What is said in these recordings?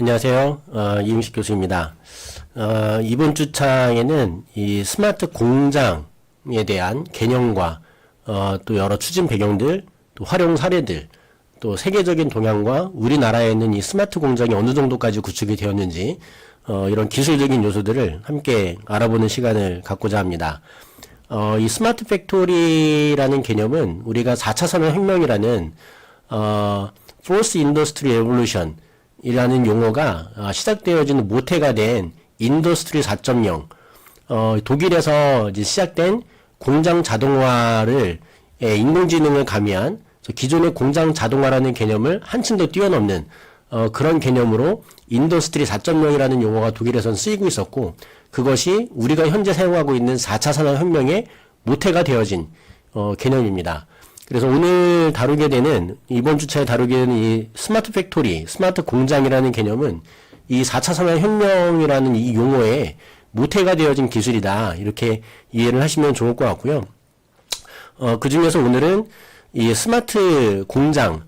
안녕하세요. 이임식 교수입니다. 이번 주창에는 이 스마트 공장에 대한 개념과 또 여러 추진 배경들, 또 활용 사례들, 또 세계적인 동향과 우리나라에 있는 이 스마트 공장이 어느 정도까지 구축이 되었는지 이런 기술적인 요소들을 함께 알아보는 시간을 갖고자 합니다. 이 스마트 팩토리라는 개념은 우리가 4차 산업혁명이라는 Fourth Industry Revolution 이라는 용어가 시작되어지는 모태가 된 인더스트리 4.0 독일에서 이제 시작된 공장 자동화를 인공지능을 가미한 기존의 공장 자동화라는 개념을 한층 더 뛰어넘는 그런 개념으로 인더스트리 4.0이라는 용어가 독일에선 쓰이고 있었고, 그것이 우리가 현재 사용하고 있는 4차 산업혁명의 모태가 되어진 개념입니다. 그래서 오늘 다루게 되는, 이번 주차에 다루게 되는 이 스마트 팩토리, 스마트 공장이라는 개념은 이 4차 산업혁명이라는 이 용어의 모태가 되어진 기술이다, 이렇게 이해를 하시면 좋을 것 같고요. 그 중에서 오늘은 이 스마트 공장,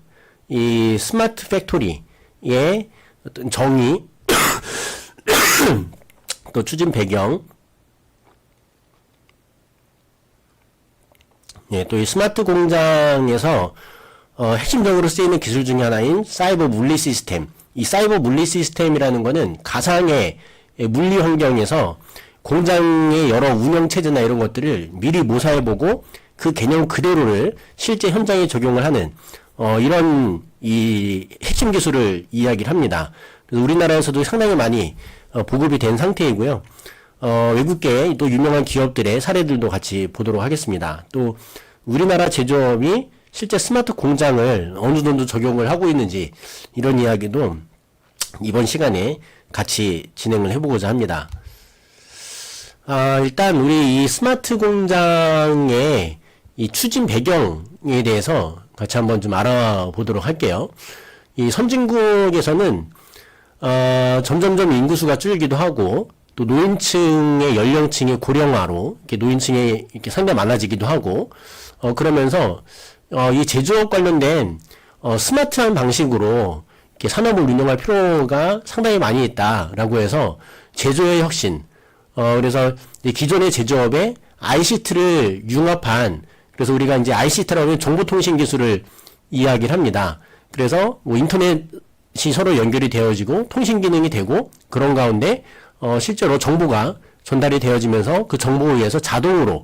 이 스마트 팩토리의 어떤 정의, 또 추진 배경, 또 이 스마트 공장에서 핵심적으로 쓰이는 기술 중에 하나인 사이버 물리 시스템. 이 사이버 물리 시스템이라는 거는 가상의 물리 환경에서 공장의 여러 운영 체제나 이런 것들을 미리 모사해보고 그 개념 그대로를 실제 현장에 적용을 하는 이런 이 핵심 기술을 이야기를 합니다. 그래서 우리나라에서도 상당히 많이 보급이 된 상태이고요. 외국계 또 유명한 기업들의 사례들도 같이 보도록 하겠습니다. 또 우리나라 제조업이 실제 스마트 공장을 어느 정도 적용을 하고 있는지 이런 이야기도 이번 시간에 같이 진행을 해보고자 합니다. 일단 우리 이 스마트 공장의 이 추진 배경에 대해서 같이 한번 좀 알아보도록 할게요. 이 선진국에서는 점점점 인구수가 줄기도 하고, 또 노인층의 연령층의 고령화로 이렇게 노인층이 이렇게 상당히 많아지기도 하고, 그러면서 이 제조업 관련된 스마트한 방식으로 이렇게 산업을 운영할 필요가 상당히 많이 있다라고 해서 제조의 혁신, 그래서 기존의 제조업에 ICT를 융합한, 그래서 우리가 이제 ICT라고 하면 정보통신 기술을 이야기를 합니다. 그래서 뭐 인터넷이 서로 연결이 되어지고 통신 기능이 되고, 그런 가운데 실제로 정보가 전달이 되어지면서 그 정보에 의해서 자동으로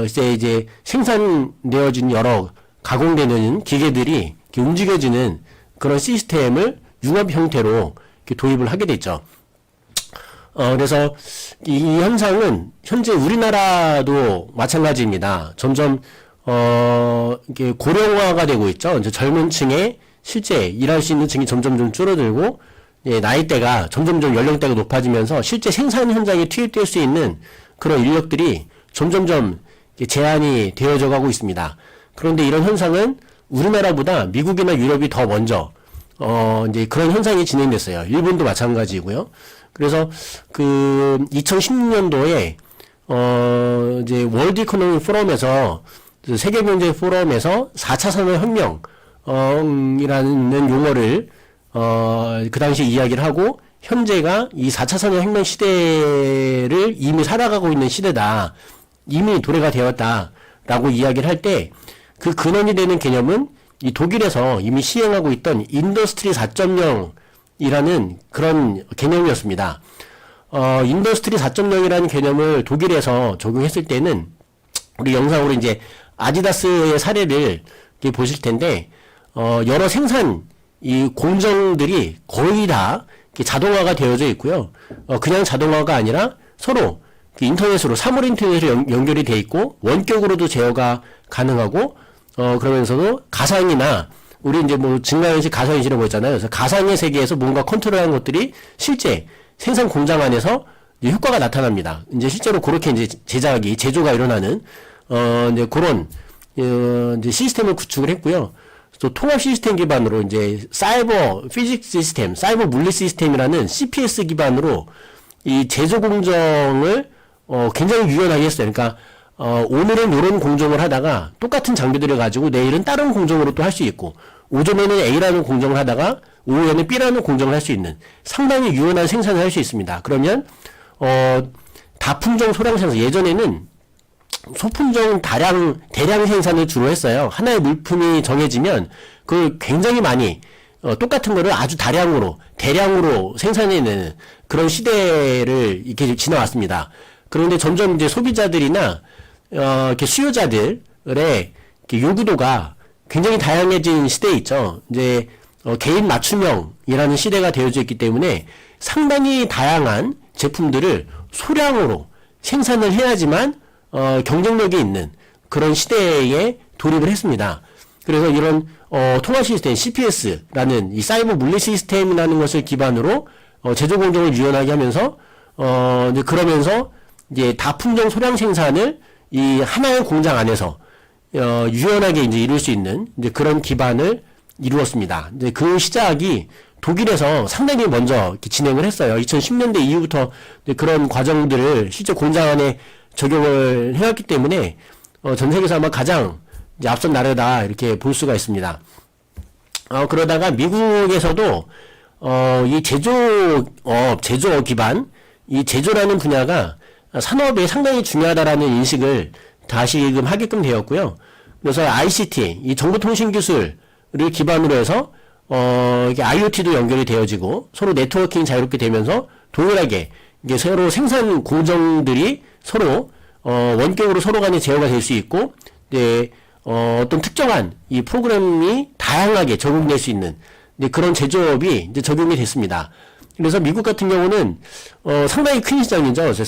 이제 생산되어진 여러 가공되는 기계들이 이렇게 움직여지는 그런 시스템을 융합 형태로 이렇게 도입을 하게 됐죠. 그래서 이 현상은 현재 우리나라도 마찬가지입니다. 점점 이렇게 고령화가 되고 있죠. 이제 젊은 층에 실제 일할 수 있는 층이 점점 좀 줄어들고, 나이대가 점점점 연령대가 높아지면서 실제 생산 현장에 투입될 수 있는 그런 인력들이 점점점 제한이 되어져 가고 있습니다. 그런데 이런 현상은 우리나라보다 미국이나 유럽이 더 먼저 이제 그런 현상이 진행됐어요. 일본도 마찬가지고요. 그래서 그 2016년도에 이제 월드 이코노미 포럼에서, 세계 경제 포럼에서 4차 산업 혁명이라는 용어를 그 당시 이야기를 하고, 현재가 이 4차 산업혁명 시대를 이미 살아가고 있는 시대다, 이미 도래가 되었다라고 이야기를 할 때, 그 근원이 되는 개념은 이 독일에서 이미 시행하고 있던 인더스트리 4.0이라는 그런 개념이었습니다. 인더스트리 4.0이라는 개념을 독일에서 적용했을 때는, 우리 영상으로 이제 아디다스의 사례를 보실 텐데, 여러 생산 이 공정들이 거의 다 자동화가 되어져 있고요. 그냥 자동화가 아니라 서로 인터넷으로, 사물 인터넷으로 연결이 돼 있고, 원격으로도 제어가 가능하고, 그러면서도 가상이나, 우리 이제 뭐 증강현실, 가상현실이라고 했잖아요. 그래서 가상의 세계에서 뭔가 컨트롤하는 것들이 실제 생산 공장 안에서 이제 효과가 나타납니다. 이제 실제로 그렇게 이제 제조가 일어나는, 이제 그런, 이제 시스템을 구축을 했고요. 또 통합 시스템 기반으로 이제 사이버 피직스 시스템, 사이버 물리 시스템이라는 CPS 기반으로 이 제조 공정을 굉장히 유연하게 했어요. 그러니까 오늘은 이런 공정을 하다가 똑같은 장비들을 가지고 내일은 다른 공정으로 또 할 수 있고, 오전에는 A라는 공정을 하다가 오후에는 B라는 공정을 할 수 있는 상당히 유연한 생산을 할 수 있습니다. 그러면 다품종 소량 생산, 예전에는 소품종 대량 생산을 주로 했어요. 하나의 물품이 정해지면 그 굉장히 많이 똑같은 거를 아주 대량으로 생산해내는 그런 시대를 이렇게 지나왔습니다. 그런데 점점 이제 소비자들이나 이렇게 수요자들의 이렇게 요구도가 굉장히 다양해진 시대에 있죠. 이제 개인 맞춤형이라는 시대가 되어져 있기 때문에 상당히 다양한 제품들을 소량으로 생산을 해야지만 경쟁력이 있는 그런 시대에 돌입을 했습니다. 그래서 이런 통화 시스템 CPS라는 이 사이버 물리 시스템이라는 것을 기반으로 제조 공정을 유연하게 하면서 이제 그러면서 이제 다품종 소량 생산을 이 하나의 공장 안에서 유연하게 이제 이룰 수 있는 이제 그런 기반을 이루었습니다. 이제 그 시작이 독일에서 상당히 먼저 이렇게 진행을 했어요. 2010년대 이후부터 그런 과정들을 실제 공장 안에 적용을 해왔기 때문에 전 세계에서 아마 가장 이제 앞선 나라다 이렇게 볼 수가 있습니다. 그러다가 미국에서도 이 제조업 기반 이 제조라는 분야가 산업에 상당히 중요하다라는 인식을 다시금 하게끔 되었고요. 그래서 ICT, 이 정보통신기술을 기반으로 해서 이게 IoT도 연결이 되어지고 서로 네트워킹이 자유롭게 되면서 동일하게 이게 서로 생산 공정들이 서로 원격으로 서로 간에 제어가 될 수 있고, 이제 어떤 특정한 이 프로그램이 다양하게 적용될 수 있는 그런 제조업이 이제 적용이 됐습니다. 그래서 미국 같은 경우는 상당히 큰 시장이죠. 그래서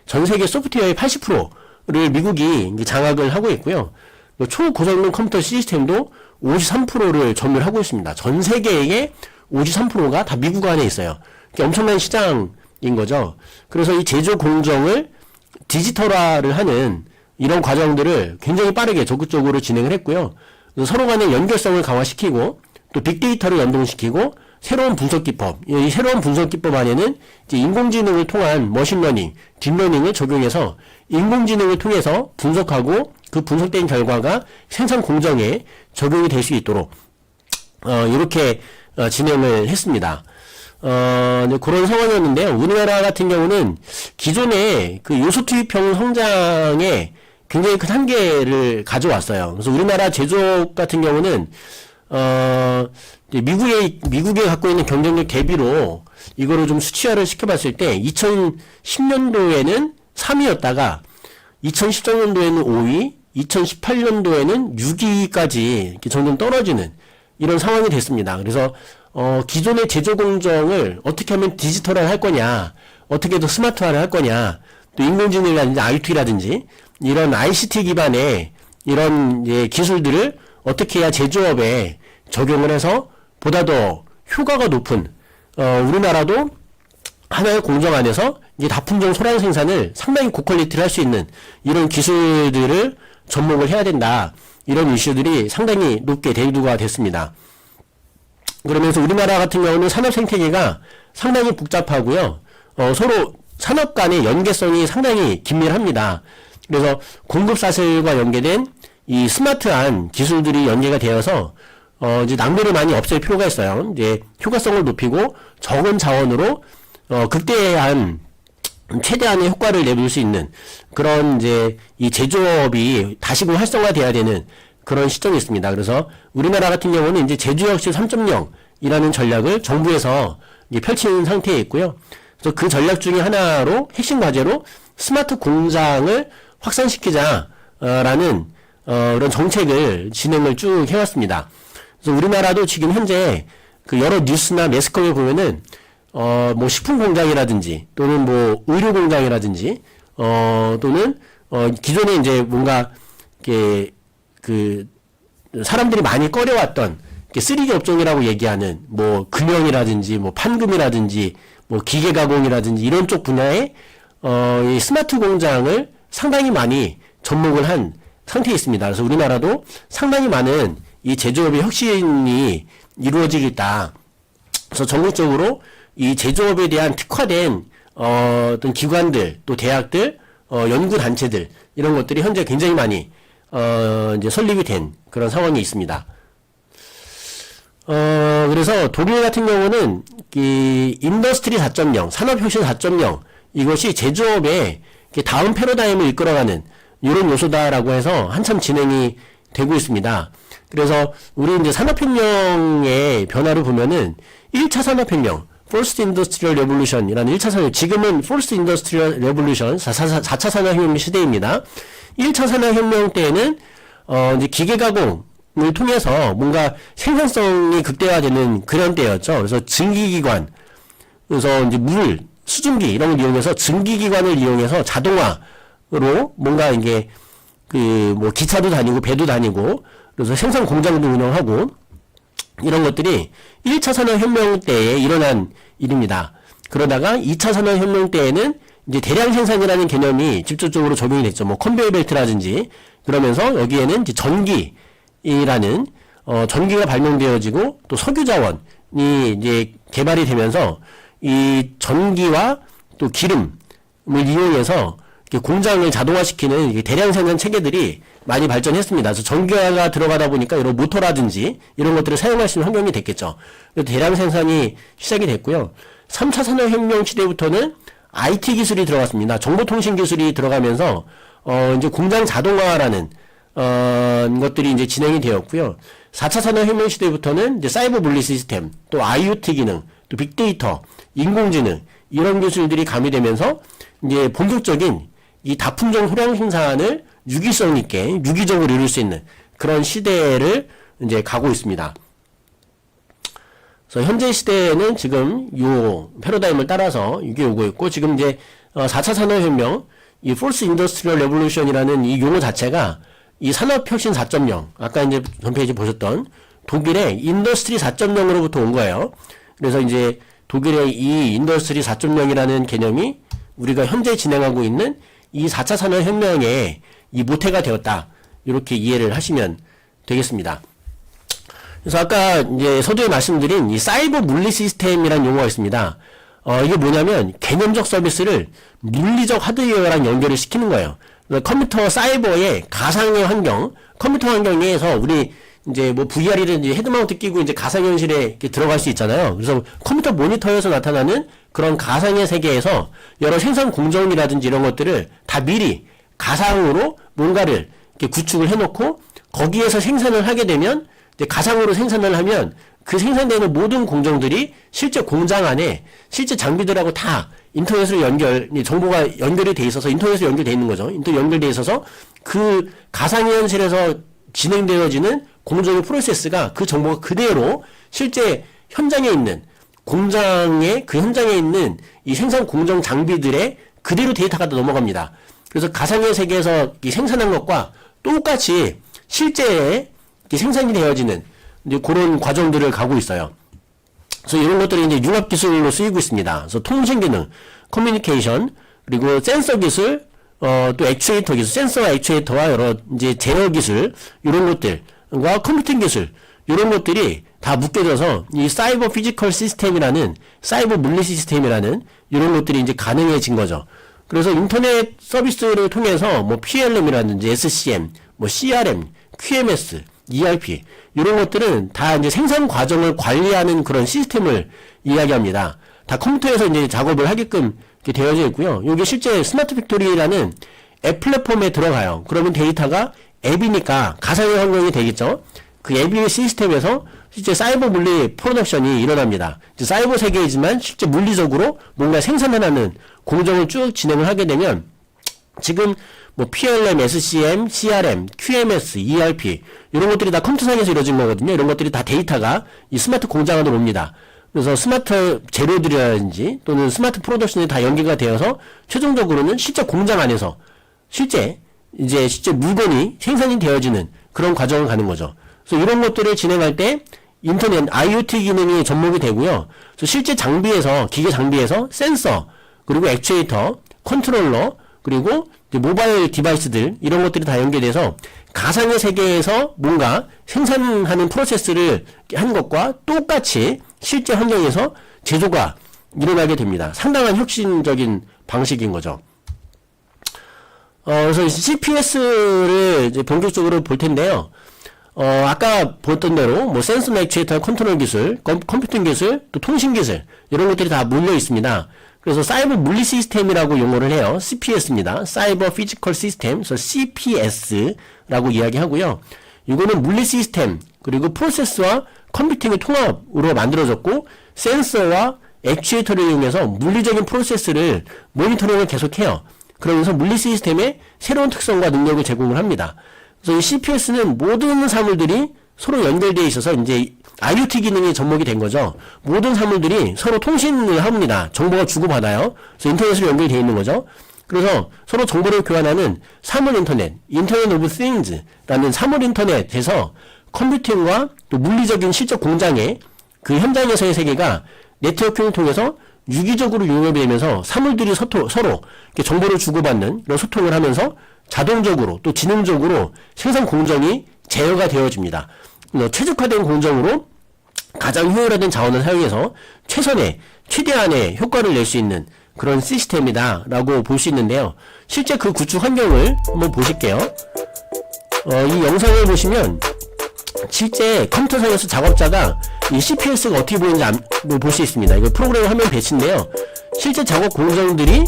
전 세계 소프트웨어의 80%를 미국이 이제 장악을 하고 있고요. 초고성능 컴퓨터 시스템도 53%를 점유하고 있습니다. 전 세계의 53%가 다 미국 안에 있어요. 엄청난 시장인 거죠. 그래서 이 제조 공정을 디지털화를 하는 이런 과정들을 굉장히 빠르게 적극적으로 진행을 했고요. 서로 간의 연결성을 강화시키고 또 빅데이터를 연동시키고 새로운 분석 기법, 이 새로운 분석 기법 안에는 이제 인공지능을 통한 머신러닝, 딥러닝을 적용해서 인공지능을 통해서 분석하고 그 분석된 결과가 생산 공정에 적용이 될 수 있도록 이렇게 진행을 했습니다. 그런 상황이었는데요. 우리나라 같은 경우는 기존의 그 요소 투입형 성장에 굉장히 큰 한계를 가져왔어요. 그래서 우리나라 제조업 같은 경우는 미국에 갖고 있는 경쟁력 대비로 이거를 좀 수치화를 시켜봤을 때 2010년도에는 3위였다가 2013년도에는 5위, 2018년도에는 6위까지 이렇게 점점 떨어지는 이런 상황이 됐습니다. 그래서 기존의 제조 공정을 어떻게 하면 디지털화를 할 거냐, 어떻게 더 스마트화를 할 거냐, 또 인공지능이라든지 IoT라든지 이런 ICT 기반의 이런 기술들을 어떻게 해야 제조업에 적용을 해서 보다 더 효과가 높은 우리나라도 하나의 공정 안에서 이제 다품종 소량 생산을 상당히 고퀄리티를 할 수 있는 이런 기술들을 접목을 해야 된다. 이런 이슈들이 상당히 높게 대두가 됐습니다. 그러면서 우리나라 같은 경우는 산업 생태계가 상당히 복잡하고요. 서로 산업 간의 연계성이 상당히 긴밀합니다. 그래서 공급 사슬과 연계된 이 스마트한 기술들이 연계가 되어서 이제 낭비를 많이 없앨 필요가 있어요. 이제 효과성을 높이고 적은 자원으로 최대한의 효과를 내볼 수 있는 그런 이제 이 제조업이 다시금 활성화돼야 되는 그런 시점이 있습니다. 그래서 우리나라 같은 경우는 이제 제조혁신 3.0이라는 전략을 정부에서 이제 펼치는 상태에 있고요. 그래서 그 전략 중에 하나로 핵심 과제로 스마트 공장을 확산시키자라는 이런 정책을 진행을 쭉 해왔습니다. 그래서 우리나라도 지금 현재 그 여러 뉴스나 매스컴에 보면은 뭐 식품 공장이라든지 또는 뭐 의료 공장이라든지 또는 기존에 이제 뭔가 이렇게 그 사람들이 많이 꺼려왔던 3D 업종이라고 얘기하는 뭐 금형이라든지 뭐 판금이라든지 뭐 기계 가공이라든지 이런 쪽 분야에 이 스마트 공장을 상당히 많이 접목을 한 상태에 있습니다. 그래서 우리나라도 상당히 많은 이 제조업의 혁신이 이루어지겠다. 그래서 전국적으로 이 제조업에 대한 특화된 어떤 기관들, 또 대학들, 연구 단체들 이런 것들이 현재 굉장히 많이 이제 설립이 된 그런 상황이 있습니다. 그래서 독일 같은 경우는 이 인더스트리 4.0, 산업혁신 4.0 이것이 제조업의 다음 패러다임을 이끌어가는 이런 요소다라고 해서 한참 진행이 되고 있습니다. 그래서 우리 이제 산업혁명의 변화를 보면은 1차 산업혁명, First Industrial Revolution이라는 1차 산업, 지금은 First Industrial Revolution, 4차 산업혁명 시대입니다. 1차 산업혁명 때에는, 이제 기계가공을 통해서 뭔가 생산성이 극대화되는 그런 때였죠. 그래서 증기기관, 그래서 이제 물, 수증기, 이런 걸 이용해서 증기기관을 이용해서 자동화로 뭔가 이게, 뭐 기차도 다니고 배도 다니고, 그래서 생산 공장도 운영하고, 이런 것들이 1차 산업혁명 때에 일어난 일입니다. 그러다가 2차 산업혁명 때에는 이제 대량 생산이라는 개념이 직접적으로 적용이 됐죠. 뭐 컨베이어 벨트라든지 그러면서 여기에는 이제 전기라는 전기가 발명되어지고 또 석유 자원이 이제 개발이 되면서 이 전기와 또 기름을 이용해서 공장을 자동화시키는 대량 생산 체계들이 많이 발전했습니다. 그래서 전기화가 들어가다 보니까 이런 모터라든지 이런 것들을 사용할 수 있는 환경이 됐겠죠. 대량 생산이 시작이 됐고요. 3차 산업혁명 시대부터는 IT 기술이 들어갔습니다. 정보통신 기술이 들어가면서 이제 공장 자동화라는 것들이 이제 진행이 되었고요. 4차 산업혁명 시대부터는 이제 사이버 물리 시스템, 또 IoT 기능, 또 빅데이터, 인공지능 이런 기술들이 가미되면서 이제 본격적인 이 다품종 소량 생산을 유기성 있게 유기적으로 이룰 수 있는 그런 시대를 이제 가고 있습니다. 그래서 현재 시대에는 지금 요 패러다임을 따라서 이게 오고 있고, 지금 이제 4차 산업혁명, 이 Fourth Industrial Revolution이라는 이 용어 자체가 이 산업혁신 4.0, 아까 이제 전페이지 보셨던 독일의 인더스트리 4.0으로부터 온 거예요. 그래서 이제 독일의 이 인더스트리 4.0이라는 개념이 우리가 현재 진행하고 있는 이 4차 산업혁명의 이 모태가 되었다. 이렇게 이해를 하시면 되겠습니다. 그래서 아까 이제 서두에 말씀드린 이 사이버 물리 시스템이라는 용어가 있습니다. 이게 뭐냐면 개념적 서비스를 물리적 하드웨어랑 연결을 시키는 거예요. 컴퓨터 사이버의 가상의 환경, 컴퓨터 환경에서 우리 이제 뭐 VR이라든지 헤드마운트 끼고 이제 가상현실에 이렇게 들어갈 수 있잖아요. 그래서 컴퓨터 모니터에서 나타나는 그런 가상의 세계에서 여러 생산 공정이라든지 이런 것들을 다 미리 가상으로 뭔가를 이렇게 구축을 해놓고 거기에서 생산을 하게 되면 이제 가상으로 생산을 하면 그 생산되는 모든 공정들이 실제 공장 안에 실제 장비들하고 다 인터넷으로 정보가 연결이 돼 있어서 인터넷으로 연결돼 있는 거죠. 연결돼 있어서 그 가상현실에서 진행되어지는 공정의 프로세스가 그 정보가 그대로 실제 현장에 있는 공장의 그 현장에 있는 이 생산 공정 장비들의 그대로 데이터가 넘어갑니다. 그래서 가상의 세계에서 이 생산한 것과 똑같이 실제 생산이 되어지는 이제 그런 과정들을 가고 있어요. 그래서 이런 것들이 이제 융합 기술로 쓰이고 있습니다. 그래서 통신 기능, 커뮤니케이션, 그리고 센서 기술, 또 액추에이터 기술, 센서와 액추에이터와 여러 이제 제어 기술, 이런 것들과 컴퓨팅 기술, 이런 것들이 다 묶여져서 이 사이버 피지컬 시스템이라는, 사이버 물리 시스템이라는 이런 것들이 이제 가능해진 거죠. 그래서 인터넷 서비스를 통해서 뭐 PLM이라든지 SCM, 뭐 CRM, QMS, ERP 이런 것들은 다 이제 생산 과정을 관리하는 그런 시스템을 이야기합니다. 다 컴퓨터에서 이제 작업을 하게끔 이렇게 되어져 있고요. 이게 실제 스마트 팩토리라는 앱 플랫폼에 들어가요. 그러면 데이터가 앱이니까 가상의 환경이 되겠죠. 그 앱의 시스템에서 실제 사이버 물리 프로덕션이 일어납니다. 이제 사이버 세계이지만 실제 물리적으로 뭔가 생산하는 공정을 쭉 진행을 하게 되면 지금 뭐 PLM, SCM, CRM, QMS, ERP 이런 것들이 다 컴퓨터상에서 이루어진 거거든요. 이런 것들이 다 데이터가 이 스마트 공장 안으로 옵니다. 그래서 스마트 재료들이라든지 또는 스마트 프로덕션이 다 연계가 되어서 최종적으로는 실제 공장 안에서 실제 물건이 생산이 되어지는 그런 과정을 가는 거죠. 그래서 이런 것들을 진행할 때 인터넷, IoT 기능이 접목이 되고요. 그래서 실제 장비에서, 기계 장비에서 센서, 그리고 액추에이터, 컨트롤러, 그리고 모바일 디바이스들, 이런 것들이 다 연계돼서 가상의 세계에서 뭔가 생산하는 프로세스를 한 것과 똑같이 실제 환경에서 제조가 일어나게 됩니다. 상당한 혁신적인 방식인 거죠. 그래서 CPS를 이제 본격적으로 볼 텐데요. 아까 보던 대로 뭐 센서 액추에이터 컨트롤 기술, 컴퓨팅 기술, 또 통신 기술 이런 것들이 다 몰려 있습니다. 그래서 사이버 물리 시스템이라고 용어를 해요. CPS입니다. 사이버 피지컬 시스템, 그래서 CPS라고 이야기하고요. 이거는 물리 시스템 그리고 프로세스와 컴퓨팅의 통합으로 만들어졌고 센서와 액추에이터를 이용해서 물리적인 프로세스를 모니터링을 계속해요. 그러면서 물리 시스템의 새로운 특성과 능력을 제공을 합니다. 그래서 이 CPS는 모든 사물들이 서로 연결되어 있어서 이제 IoT 기능이 접목이 된 거죠. 모든 사물들이 서로 통신을 합니다. 정보가 주고받아요. 그래서 인터넷으로 연결되어 있는 거죠. 그래서 서로 정보를 교환하는 사물 인터넷, 인터넷 오브 띵즈라는 사물 인터넷에서 컴퓨팅과 또 물리적인 실적 공장의 그 현장에서의 세계가 네트워킹을 통해서 유기적으로 융합이 되면서 사물들이 서로 이렇게 정보를 주고받는 이런 소통을 하면서 자동적으로 또 지능적으로 생산 공정이 제어가 되어집니다. 최적화된 공정으로 가장 효율화된 자원을 사용해서 최대한의 효과를 낼 수 있는 그런 시스템이다 라고 볼 수 있는데요. 실제 그 구축 환경을 한번 보실게요. 이 영상을 보시면 실제 컴퓨터상에서 작업자가 이 CPS가 어떻게 보이는지 볼 수 있습니다. 이거 프로그램 화면 배치인데요. 실제 작업 공정들이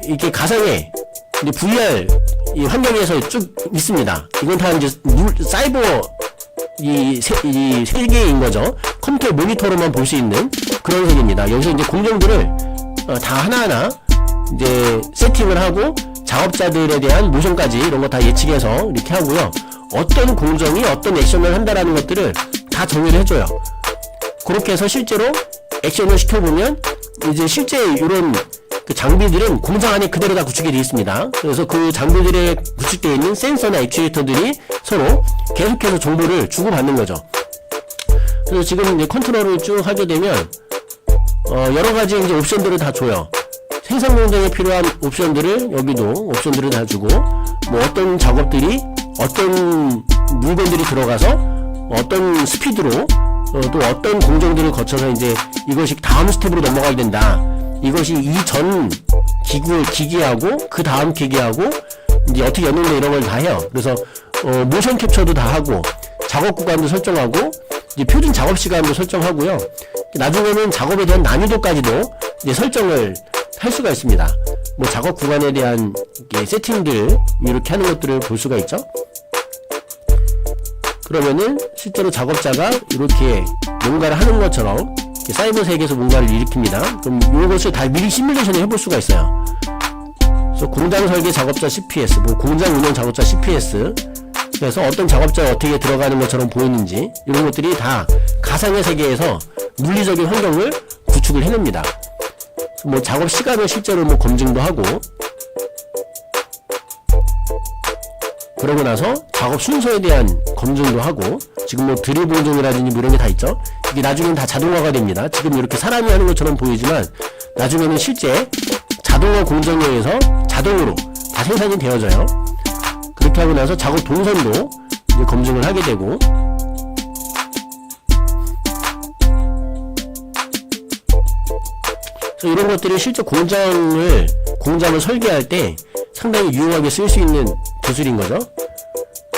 이렇게 가상의 VR 이 환경에서 쭉 있습니다. 이건 다 이제 사이버 이 세계인 거죠. 컴퓨터 모니터로만 볼 수 있는 그런 세계입니다. 여기서 이제 공정들을 다 하나하나 이제 세팅을 하고 작업자들에 대한 모션까지 이런 거 다 예측해서 이렇게 하고요. 어떤 공정이 어떤 액션을 한다라는 것들을 다 정의를 해줘요. 그렇게 해서 실제로 액션을 시켜보면 이제 실제 이런 그 장비들은 공장 안에 그대로 다 구축이 되어 있습니다. 그래서 그 장비들에 구축되어 있는 센서나 액추에이터들이 서로 계속해서 정보를 주고받는 거죠. 그래서 지금 이제 컨트롤을 쭉 하게 되면 여러 가지 이제 옵션들을 다 줘요. 생산 공정에 필요한 옵션들을 여기도 옵션들을 다 주고 뭐 어떤 작업들이 어떤 물건들이 들어가서 어떤 스피드로 또 어떤 공정들을 거쳐서 이제 이것이 다음 스텝으로 넘어가게 된다. 이것이 이전 기기하고 그 다음 기기하고 이제 어떻게 연동돼 이런 걸 다 해요. 그래서 모션 캡처도 다 하고 작업 구간도 설정하고 이제 표준 작업 시간도 설정하고요. 나중에는 작업에 대한 난이도까지도 이제 설정을 할 수가 있습니다. 뭐 작업 구간에 대한 세팅들 이렇게 하는 것들을 볼 수가 있죠. 그러면은 실제로 작업자가 이렇게 뭔가를 하는 것처럼 사이버 세계에서 뭔가를 일으킵니다. 그럼 이것을 다 미리 시뮬레이션을 해볼 수가 있어요. 그래서 공장 설계 작업자 CPS, 뭐 공장 운영 작업자 CPS, 그래서 어떤 작업자가 어떻게 들어가는 것처럼 보이는지 이런 것들이 다 가상의 세계에서 물리적인 환경을 구축을 해냅니다. 뭐 작업 시간을 실제로 뭐 검증도 하고 그러고 나서 작업 순서에 대한 검증도 하고 지금 뭐 드릴 공정이라든지 뭐 이런 게 다 있죠. 이게 나중에는 다 자동화가 됩니다. 지금 이렇게 사람이 하는 것처럼 보이지만 나중에는 실제 자동화 공정에 의해서 자동으로 다 생산이 되어져요. 그렇게 하고 나서 작업 동선도 이제 검증을 하게 되고 그래서 이런 것들이 실제 공장을 설계할 때 상당히 유용하게 쓸 수 있는 기술인 거죠.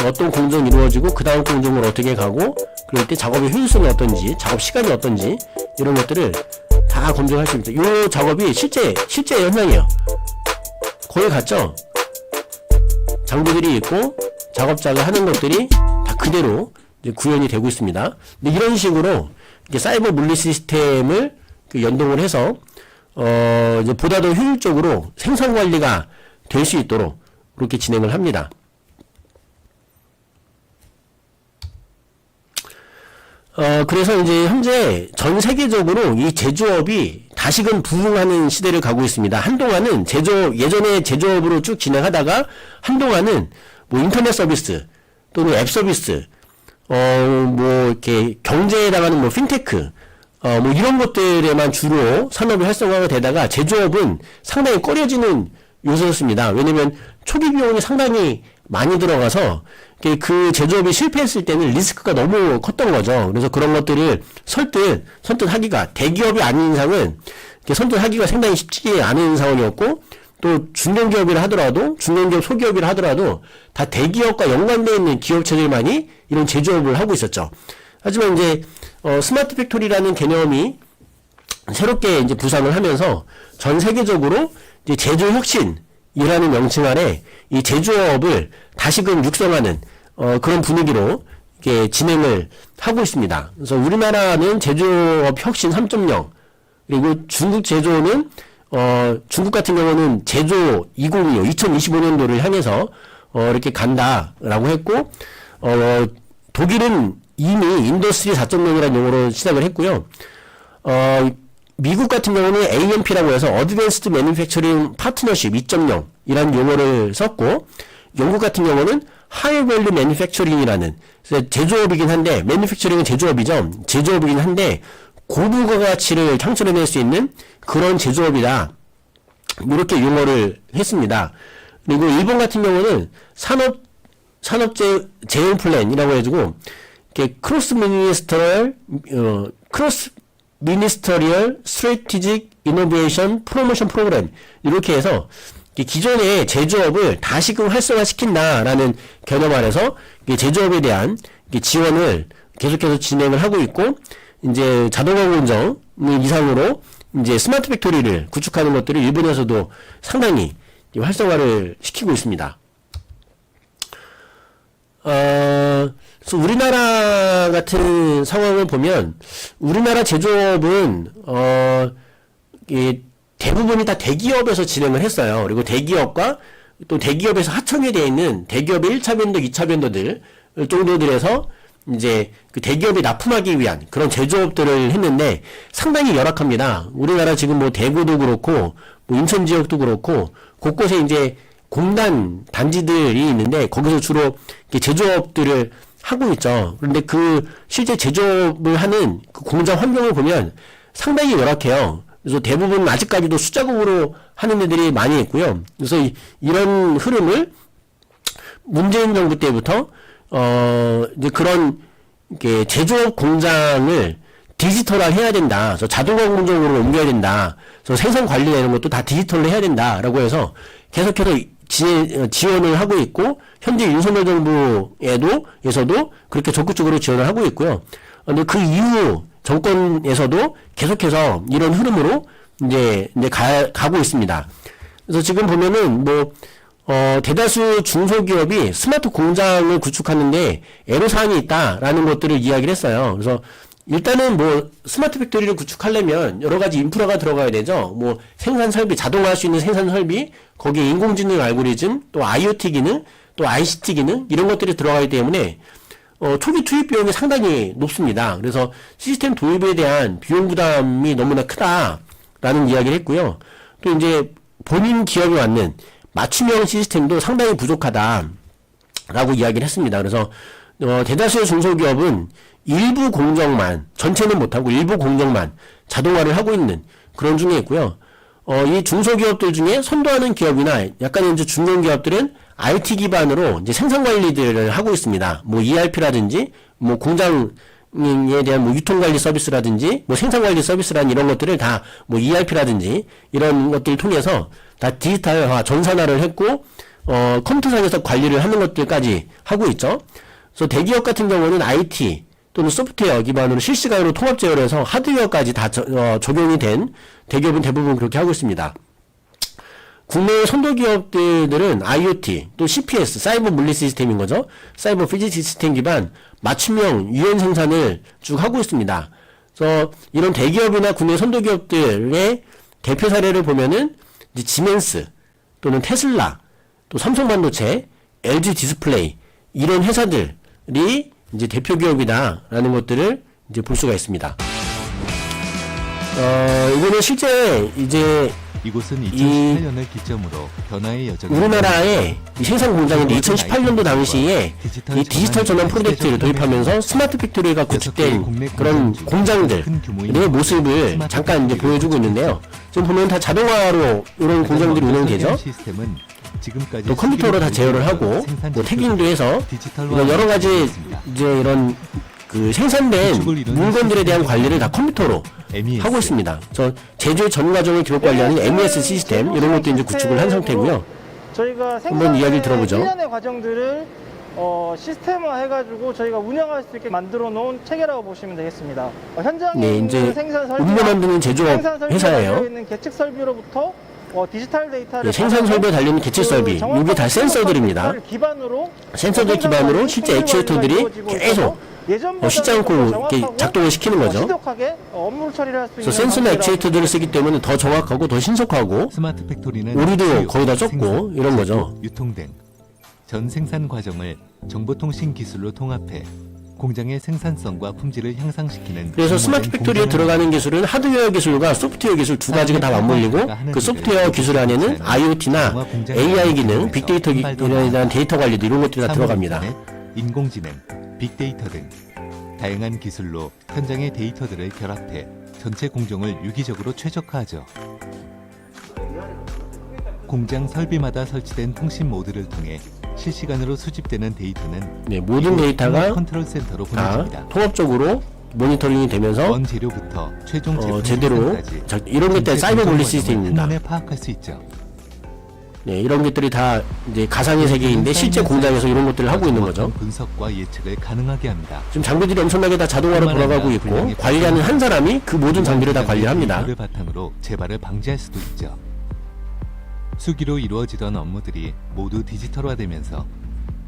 어떤 공정이 이루어지고 그 다음 공정을 어떻게 가고 그럴 때 작업의 효율성이 어떤지 작업 시간이 어떤지 이런 것들을 다 검증할 수 있습니다. 이 작업이 실제 현장이에요. 거의 같죠? 장비들이 있고 작업자가 하는 것들이 다 그대로 이제 구현이 되고 있습니다. 근데 이런 식으로 이렇게 사이버 물리 시스템을 연동을 해서 이제 보다 더 효율적으로 생산 관리가 될 수 있도록 그렇게 진행을 합니다. 그래서 이제 현재 전 세계적으로 이 제조업이 다시금 부흥하는 시대를 가고 있습니다. 한동안은 예전에 제조업으로 쭉 진행하다가 한동안은 뭐 인터넷 서비스 또는 앱 서비스, 뭐 이렇게 경제에 해당하는 뭐 핀테크, 뭐 이런 것들에만 주로 산업이 활성화가 되다가 제조업은 상당히 꺼려지는 요소였습니다. 왜냐면 초기 비용이 상당히 많이 들어가서 그 제조업이 실패했을 때는 리스크가 너무 컸던 거죠. 그래서 그런 것들을 선뜻하기가 대기업이 아닌 이상은 선뜻하기가 상당히 쉽지 않은 상황이었고 또 중견기업이라 하더라도, 중견기업 소기업이라 하더라도 다 대기업과 연관되어 있는 기업체들만이 이런 제조업을 하고 있었죠. 하지만 이제 스마트 팩토리라는 개념이 새롭게 이제 부상을 하면서 전 세계적으로 이제 제조 혁신이라는 명칭 아래 이 제조업을 다시금 육성하는 그런 분위기로 이렇게 진행을 하고 있습니다. 그래서 우리나라는 제조업 혁신 3.0, 그리고 중국 제조는 중국 같은 경우는 제조 2025년도를 향해서 이렇게 간다라고 했고, 독일은 이미 인더스트리 4.0이라는 용어로 시작을 했고요. 미국 같은 경우는 AMP라고 해서 Advanced Manufacturing Partnership 2.0 이라는 용어를 썼고, 영국 같은 경우는 High Value Manufacturing이라는, 제조업이긴 한데, Manufacturing은 제조업이죠. 제조업이긴 한데 고부가가치를 창출해낼 수 있는 그런 제조업이다, 이렇게 용어를 했습니다. 그리고 일본 같은 경우는 산업재 재형 플랜이라고 해가지고 크로스 미니스터리얼 스트래티직 이노베이션 프로모션 프로그램, 이렇게 해서 기존의 제조업을 다시금 활성화시킨다라는 개념 아래서 제조업에 대한 지원을 계속해서 진행을 하고 있고, 이제 자동화 공정 이상으로 이제 스마트 팩토리를 구축하는 것들을 일본에서도 상당히 활성화를 시키고 있습니다. 그래서 우리나라 같은 상황을 보면, 우리나라 제조업은 대부분이 다 대기업에서 진행을 했어요. 그리고 대기업과 또 대기업에서 하청이 되어 있는 대기업의 1차 벤더, 2차 벤더들 정도들에서 이제 그 대기업이 납품하기 위한 그런 제조업들을 했는데 상당히 열악합니다. 우리나라 지금 뭐 대구도 그렇고 뭐 인천 지역도 그렇고 곳곳에 이제 공단 단지들이 있는데 거기서 주로 제조업들을 하고 있죠. 그런데 그 실제 제조업을 하는 그 공장 환경을 보면 상당히 열악해요. 그래서 대부분 아직까지도 숫자국으로 하는 애들이 많이 있고요. 그래서 이런 흐름을 문재인 정부 때부터 이제 그런 제조업 공장을 디지털화 해야 된다. 그래서 자동화 공정으로 옮겨야 된다. 그래서 생산 관리되는 것도 다 디지털로 해야 된다라고 해서 계속해서 지원을 하고 있고, 현재 윤석열 정부에서도 그렇게 적극적으로 지원을 하고 있고요. 근데 그 이후 정권에서도 계속해서 이런 흐름으로 이제 가고 있습니다. 그래서 지금 보면은 대다수 중소기업이 스마트 공장을 구축하는데 애로사항이 있다라는 것들을 이야기를 했어요. 그래서 일단은 스마트 팩토리를 구축하려면 여러 가지 인프라가 들어가야 되죠. 생산 설비, 자동화할 수 있는 생산 설비, 거기에 인공지능 알고리즘, 또 IoT 기능, 또 ICT 기능, 이런 것들이 들어가기 때문에 초기 투입 비용이 상당히 높습니다. 그래서 시스템 도입에 대한 비용 부담이 너무나 크다라는 이야기를 했고요. 또 이제 본인 기업에 맞는 맞춤형 시스템도 상당히 부족하다라고 이야기를 했습니다. 그래서 대다수의 중소기업은 일부 공정만, 전체는 못하고 일부 공정만 자동화를 하고 있는 그런 중에 있고요. 이 중소기업들 중에 선도하는 기업이나 약간 이제 중견기업들은 IT 기반으로 이제 생산 관리들을 하고 있습니다. ERP라든지, 공장에 대한 유통 관리 서비스라든지, 생산 관리 서비스라는 이런 것들을 다 ERP라든지 이런 것들을 통해서 다 디지털화, 전산화를 했고, 컴퓨터상에서 관리를 하는 것들까지 하고 있죠. 그래서 대기업 같은 경우는 IT 또는 소프트웨어 기반으로 실시간으로 통합 제어를 해서 하드웨어까지 다 적용이 된 대기업은 대부분 그렇게 하고 있습니다. 국내 선도기업들은 IoT, 또 CPS, 사이버 물리 시스템인 거죠. 사이버 피지 시스템 기반 맞춤형 유연 생산을 쭉 하고 있습니다. 그래서 이런 대기업이나 국내 선도기업들의 대표 사례를 보면은 이제 지멘스, 또는 테슬라, 또 삼성반도체, LG 디스플레이, 이런 회사들이 이제 대표 기업이다라는 것들을 이제 볼 수가 있습니다. 이거는 실제 이제 이곳은 2018년을 기점으로 변화의 여정을 우리나라의 생산 공장인데 2018년도 당시에 이 디지털 전환 프로젝트를 도입하면서 스마트 팩토리가 구축된 그런 공장들의 모습을 잠깐 이제 보여주고 있는데요. 지금 보면 다 자동화로 이런 공장들이 운영되죠. 또 컴퓨터로 다 제어를 하고 태깅도 해서 이런 여러 가지 이제 이런 그 생산된 구축을 이루는 물건들에 대한 관리를 다 컴퓨터로 MES. 하고 있습니다. 저 제조의 전 과정을 기록 관리하는 MES 시스템 이런 것도 이제 구축을 한 상태고요. 저희가 한번 이야기를 들어보죠. 일련의 과정들을 시스템화 해가지고 저희가 운영할 수 있게 만들어 놓은 체계라고 보시면 되겠습니다. 현장에 네, 있는 이제 생산 설비, 음료 만드는 제조업 회사예요. 있는 계측 설비로부터 디지털 데이터를 네, 생산 설비에 달리는 계측 설비, 이게 다 센서들입니다. 센서들 기반으로 실제 액추에이터들이 계속 쉬지 않고 이렇게 작동을 시키는 거죠. 그래서 센서나 액추에이터들을 쓰기 때문에 더 정확하고 더 신속하고 스마트 팩토리는 오류도 수요, 거의 다 적고 생산, 이런 거죠. 제조, 유통 등 전 생산 과정을 정보통신 기술로 통합해 공장의 생산성과 품질을 향상시키는 그래서 스마트 팩토리에 들어가는 기술은 하드웨어 기술과 소프트웨어 기술 두 가지가 다 맞물리고 그 소프트웨어 기술 안에는 IoT나 AI 기능, 빅데이터 기능에 대한 데이터 관리도 이런 것들이 다 들어갑니다. 인공지능, 빅데이터 등 다양한 기술로 현장의 데이터들을 결합해 전체 공정을 유기적으로 최적화하죠. 공장 설비마다 설치된 통신 모드를 통해 실시간으로 수집되는 데이터는 네, 모든 데이터가 컨트롤 센터로 다 보내집니다. 통합적으로 모니터링이 되면서 원재료부터 최종 제품 제대로 생산까지 이런 것들 사이버 분리 전체 시스템입니다. 한눈에 파악할 수 있죠. 네, 이런 것들이 다 이제 가상의 세계인데 실제 공장에서 이런 것들을 하고 있는 거죠. 분석과 예측을 가능하게 합니다. 지금 장비들이 엄청나게 다 자동화로 돌아가고 있고 관리하는 한 사람이 그 모든 장비를 다 관리합니다. 를 바탕으로 재발을 방지할 수도 있죠. 수기로 이루어지던 업무들이 모두 디지털화되면서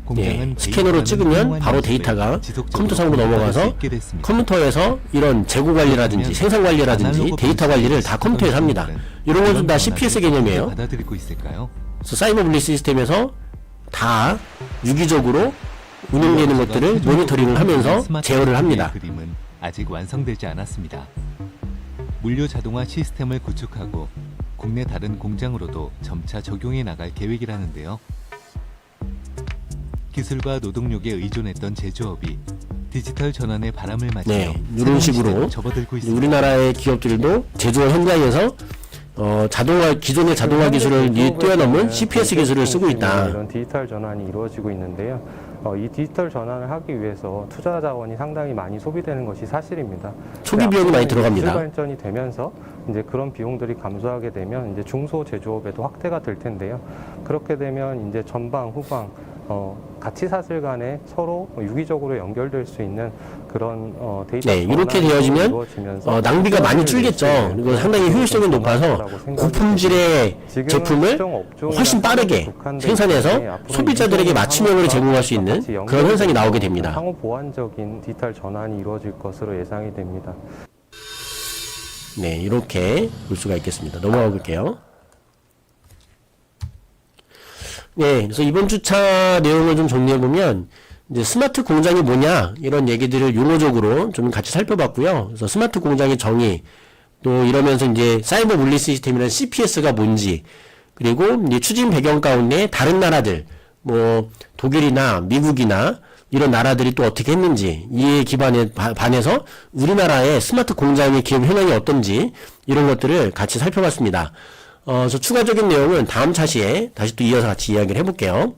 공장은 스캐너로 찍으면 바로 데이터가 컴퓨터상으로 넘어가서 컴퓨터에서 이런 재고 관리라든지 생산 관리라든지 데이터 관리를 다 컴퓨터에서 합니다. 이런 것은 다 CPS 개념이에요. 받아들이고 있을까요? 그래서 사이버 분리 시스템에서 다 유기적으로 운영되는 것들을 모니터링을 하면서 제어를 합니다. 그림은 아직 완성되지 않았습니다. 물류 자동화 시스템을 구축하고 국내 다른 공장으로도 점차 적용해 나갈 계획이라는데요. 기술과 노동력에 의존했던 제조업이 디지털 전환의 바람을 맞으며 네, 이런 식으로 접어들고 있습니다. 우리나라의 기업들도 제조업 현장에서 기존의 자동화 기술을 뛰어넘은 CPS 기술을 쓰고 있다. 이런 디지털 전환이 이루어지고 있는데요. 이 디지털 전환을 하기 위해서 투자 자원이 상당히 많이 소비되는 것이 사실입니다. 초기 비용이 많이 들어갑니다. 기술 발전이 되면서 이제 그런 비용들이 감소하게 되면 이제 중소 제조업에도 확대가 될 텐데요. 그렇게 되면 이제 전방 후방 가치 사슬 간에 서로 유기적으로 연결될 수 있는 그런 데이터 네, 이렇게 되어지면 낭비가 많이 줄겠죠. 그리고 상당히 효율성이 높아서 고품질의 제품을 훨씬 빠르게 생산해서 소비자들에게 맞춤형으로 제공할 수 있는 그런 현상이 나오게 됩니다. 상호 보완적인 디지털 전환이 이루어질 것으로 예상이 됩니다. 네, 이렇게 볼 수가 있겠습니다. 넘어가 볼게요. 네, 그래서 이번 주차 내용을 좀 정리해보면, 이제 스마트 공장이 뭐냐, 이런 얘기들을 용어적으로 좀 같이 살펴봤고요. 그래서 스마트 공장의 정의, 또 이러면서 이제 사이버 분리 시스템이라는 CPS가 뭔지, 그리고 이제 추진 배경 가운데 다른 나라들, 뭐, 독일이나 미국이나 이런 나라들이 또 어떻게 했는지, 이에 반해서 우리나라의 스마트 공장의 기업 현황이 어떤지, 이런 것들을 같이 살펴봤습니다. 그래서 추가적인 내용은 다음 차시에 다시 또 이어서 같이 이야기를 해볼게요.